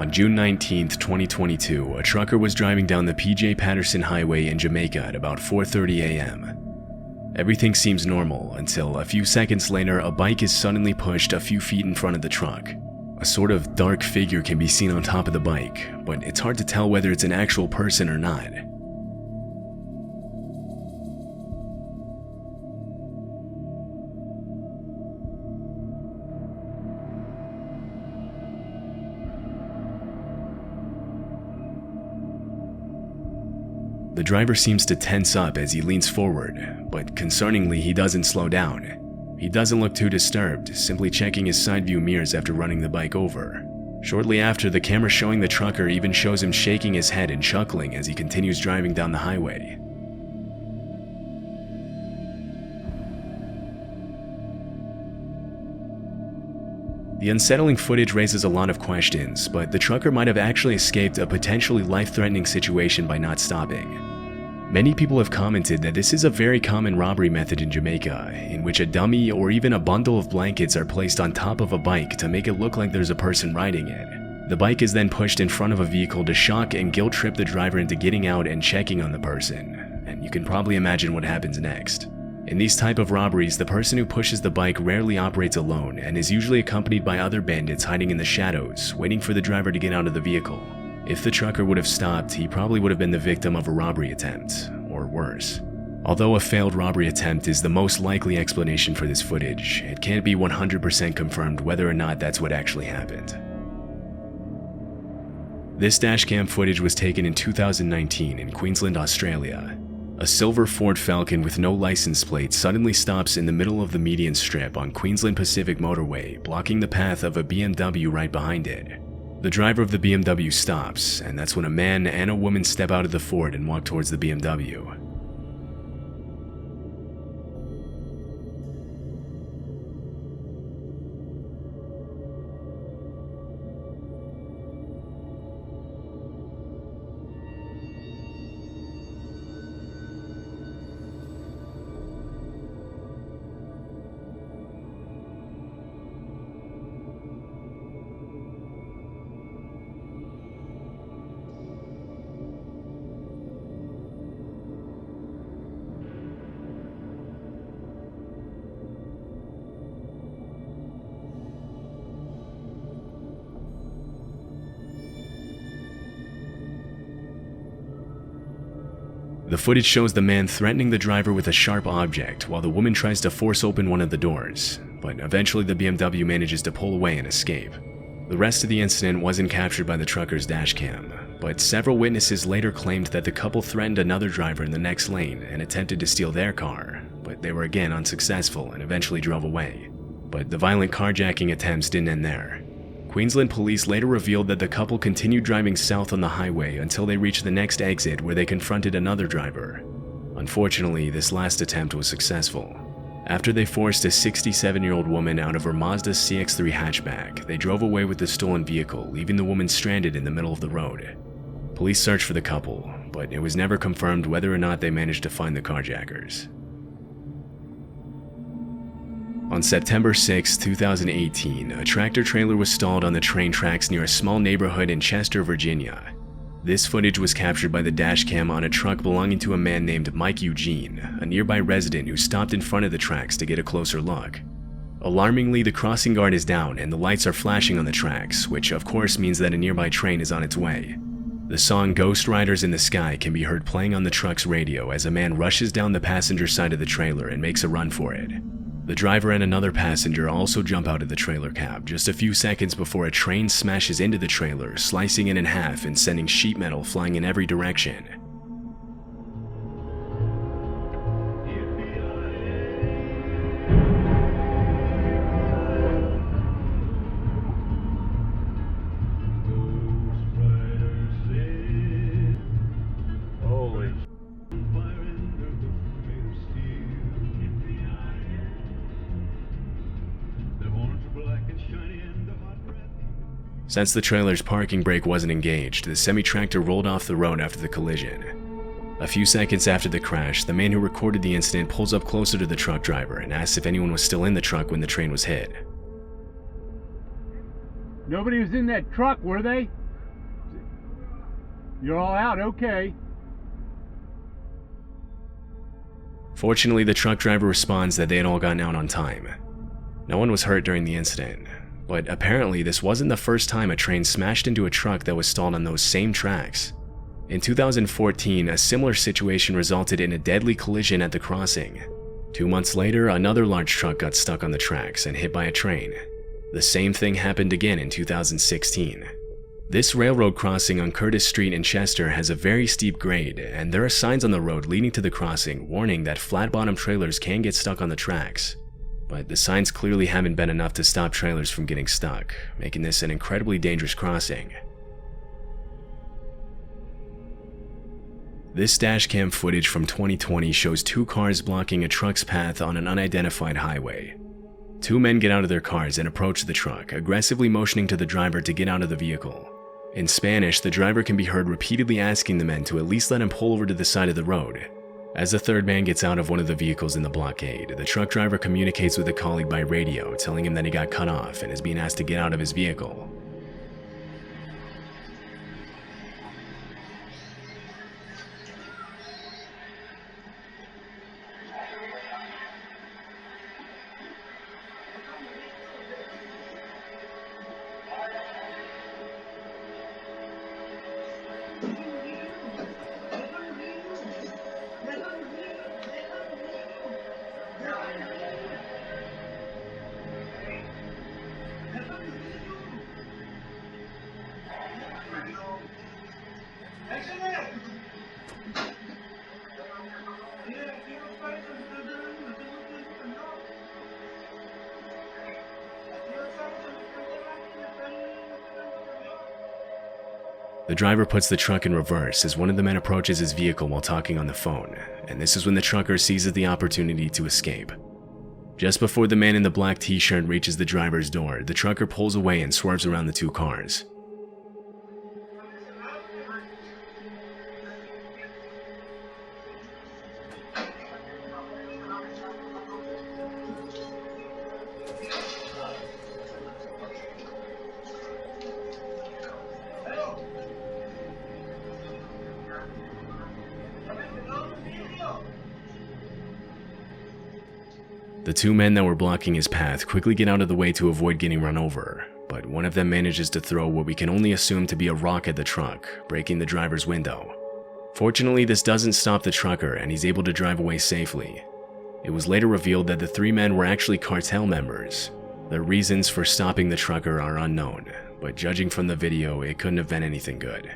On June 19, 2022, a trucker was driving down the PJ Patterson Highway in Jamaica at about 4:30 a.m. Everything seems normal until a few seconds later, a bike is suddenly pushed a few feet in front of the truck. A sort of dark figure can be seen on top of the bike, but it's hard to tell whether it's an actual person or not. The driver seems to tense up as he leans forward, but concerningly, he doesn't slow down. He doesn't look too disturbed, simply checking his side view mirrors after running the bike over. Shortly after, the camera showing the trucker even shows him shaking his head and chuckling as he continues driving down the highway. The unsettling footage raises a lot of questions, but the trucker might have actually escaped a potentially life-threatening situation by not stopping. Many people have commented that this is a very common robbery method in Jamaica, in which a dummy or even a bundle of blankets are placed on top of a bike to make it look like there's a person riding it. The bike is then pushed in front of a vehicle to shock and guilt-trip the driver into getting out and checking on the person, and you can probably imagine what happens next. In these type of robberies, the person who pushes the bike rarely operates alone and is usually accompanied by other bandits hiding in the shadows, waiting for the driver to get out of the vehicle. If the trucker would have stopped, he probably would have been the victim of a robbery attempt, or worse. Although a failed robbery attempt is the most likely explanation for this footage, it can't be 100% confirmed whether or not that's what actually happened. This dashcam footage was taken in 2019 in Queensland, Australia. A silver Ford Falcon with no license plate suddenly stops in the middle of the median strip on Queensland Pacific Motorway, blocking the path of a BMW right behind it. The driver of the BMW stops, and that's when a man and a woman step out of the Ford and walk towards the BMW. The footage shows the man threatening the driver with a sharp object while the woman tries to force open one of the doors, but eventually the BMW manages to pull away and escape. The rest of the incident wasn't captured by the trucker's dashcam, but several witnesses later claimed that the couple threatened another driver in the next lane and attempted to steal their car, but they were again unsuccessful and eventually drove away. But the violent carjacking attempts didn't end there. Queensland police later revealed that the couple continued driving south on the highway until they reached the next exit where they confronted another driver. Unfortunately, this last attempt was successful. After they forced a 67-year-old woman out of her Mazda CX-3 hatchback, they drove away with the stolen vehicle, leaving the woman stranded in the middle of the road. Police searched for the couple, but it was never confirmed whether or not they managed to find the carjackers. On September 6, 2018, a tractor-trailer was stalled on the train tracks near a small neighborhood in Chester, Virginia. This footage was captured by the dashcam on a truck belonging to a man named Mike Eugene, a nearby resident who stopped in front of the tracks to get a closer look. Alarmingly, the crossing guard is down and the lights are flashing on the tracks, which of course means that a nearby train is on its way. The song "Ghost Riders in the Sky" can be heard playing on the truck's radio as a man rushes down the passenger side of the trailer and makes a run for it. The driver and another passenger also jump out of the trailer cab just a few seconds before a train smashes into the trailer, slicing it in half and sending sheet metal flying in every direction. Since the trailer's parking brake wasn't engaged, the semi-tractor rolled off the road after the collision. A few seconds after the crash, the man who recorded the incident pulls up closer to the truck driver and asks if anyone was still in the truck when the train was hit. Nobody was in that truck, were they? You're all out, okay. Fortunately, the truck driver responds that they had all gotten out on time. No one was hurt during the incident, but apparently this wasn't the first time a train smashed into a truck that was stalled on those same tracks. In 2014, a similar situation resulted in a deadly collision at the crossing. 2 months later, another large truck got stuck on the tracks and hit by a train. The same thing happened again in 2016. This railroad crossing on Curtis Street in Chester has a very steep grade, and there are signs on the road leading to the crossing warning that flat-bottom trailers can get stuck on the tracks. But the signs clearly haven't been enough to stop trailers from getting stuck, making this an incredibly dangerous crossing. This dashcam footage from 2020 shows 2 cars blocking a truck's path on an unidentified highway. 2 men get out of their cars and approach the truck, aggressively motioning to the driver to get out of the vehicle. In Spanish, the driver can be heard repeatedly asking the men to at least let him pull over to the side of the road. As the third man gets out of one of the vehicles in the blockade, the truck driver communicates with a colleague by radio, telling him that he got cut off and is being asked to get out of his vehicle. The driver puts the truck in reverse as one of the men approaches his vehicle while talking on the phone, and this is when the trucker seizes the opportunity to escape. Just before the man in the black t-shirt reaches the driver's door, the trucker pulls away and swerves around the 2 cars. The 2 men that were blocking his path quickly get out of the way to avoid getting run over, but one of them manages to throw what we can only assume to be a rock at the truck, breaking the driver's window. Fortunately, this doesn't stop the trucker and he's able to drive away safely. It was later revealed that the 3 men were actually cartel members. Their reasons for stopping the trucker are unknown, but judging from the video, it couldn't have been anything good.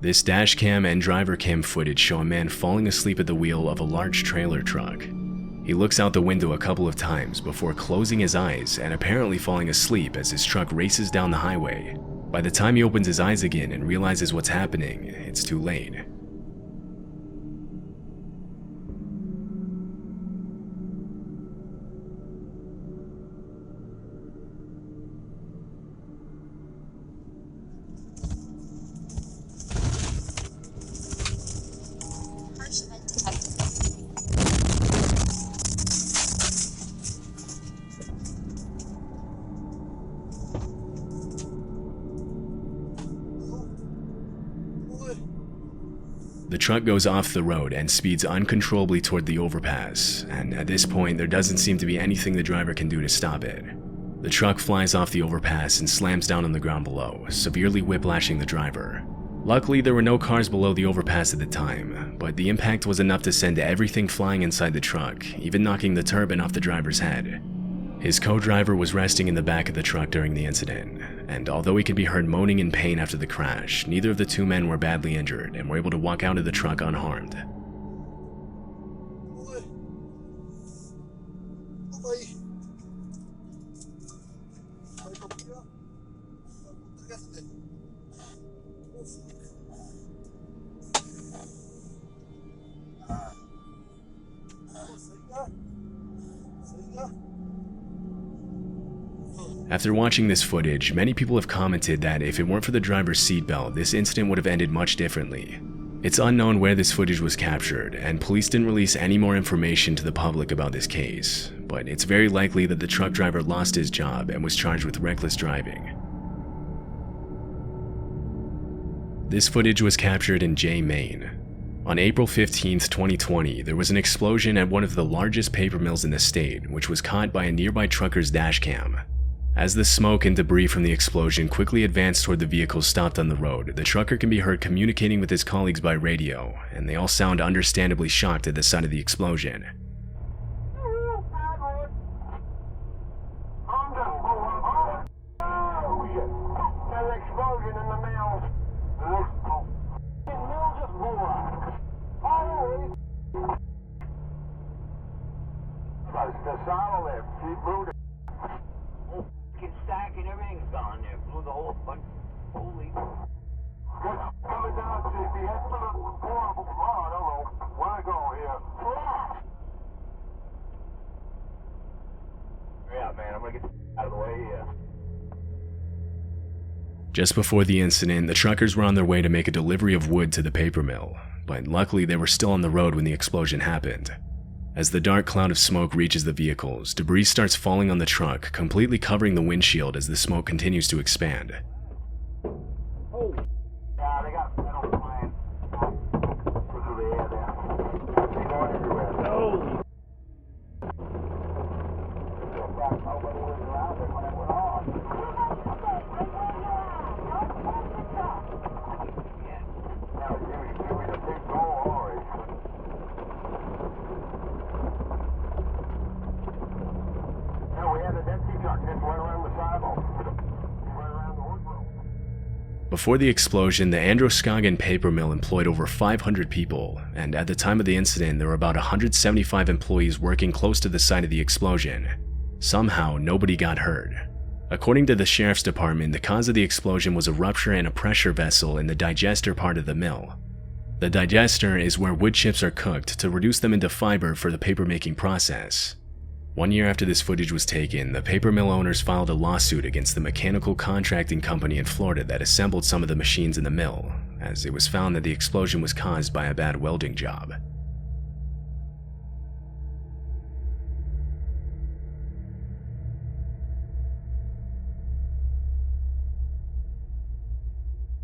This dashcam and driver cam footage show a man falling asleep at the wheel of a large trailer truck. He looks out the window a couple of times before closing his eyes and apparently falling asleep as his truck races down the highway. By the time he opens his eyes again and realizes what's happening, it's too late. The truck goes off the road and speeds uncontrollably toward the overpass, and at this point there doesn't seem to be anything the driver can do to stop it. The truck flies off the overpass and slams down on the ground below, severely whiplashing the driver. Luckily, there were no cars below the overpass at the time, but the impact was enough to send everything flying inside the truck, even knocking the turbine off the driver's head. His co-driver was resting in the back of the truck during the incident, and although he could be heard moaning in pain after the crash, neither of the 2 men were badly injured and were able to walk out of the truck unharmed. After watching this footage, many people have commented that if it weren't for the driver's seatbelt, this incident would have ended much differently. It's unknown where this footage was captured, and police didn't release any more information to the public about this case, but it's very likely that the truck driver lost his job and was charged with reckless driving. This footage was captured in Jay, Maine. On April 15, 2020, there was an explosion at one of the largest paper mills in the state, which was caught by a nearby trucker's dashcam. As the smoke and debris from the explosion quickly advanced toward the vehicles stopped on the road, the trucker can be heard communicating with his colleagues by radio, and they all sound understandably shocked at the sight of the explosion. Stacking, everything's gone there. Blew the whole bunch. Holy. Coming down, JP. That's been a horrible. Oh, no. Where I go here? Yeah, man. I'm gonna get out of the way here. Just before the incident, the truckers were on their way to make a delivery of wood to the paper mill, but luckily they were still on the road when the explosion happened. As the dark cloud of smoke reaches the vehicles, debris starts falling on the truck, completely covering the windshield as the smoke continues to expand. Oh. Yeah, they got metal flying through the air there. They're going everywhere. No. Before the explosion, the Androscoggin paper mill employed over 500 people, and at the time of the incident, there were about 175 employees working close to the site of the explosion. Somehow, nobody got hurt. According to the sheriff's department, the cause of the explosion was a rupture in a pressure vessel in the digester part of the mill. The digester is where wood chips are cooked to reduce them into fiber for the paper-making process. 1 year after this footage was taken, the paper mill owners filed a lawsuit against the mechanical contracting company in Florida that assembled some of the machines in the mill, as it was found that the explosion was caused by a bad welding job.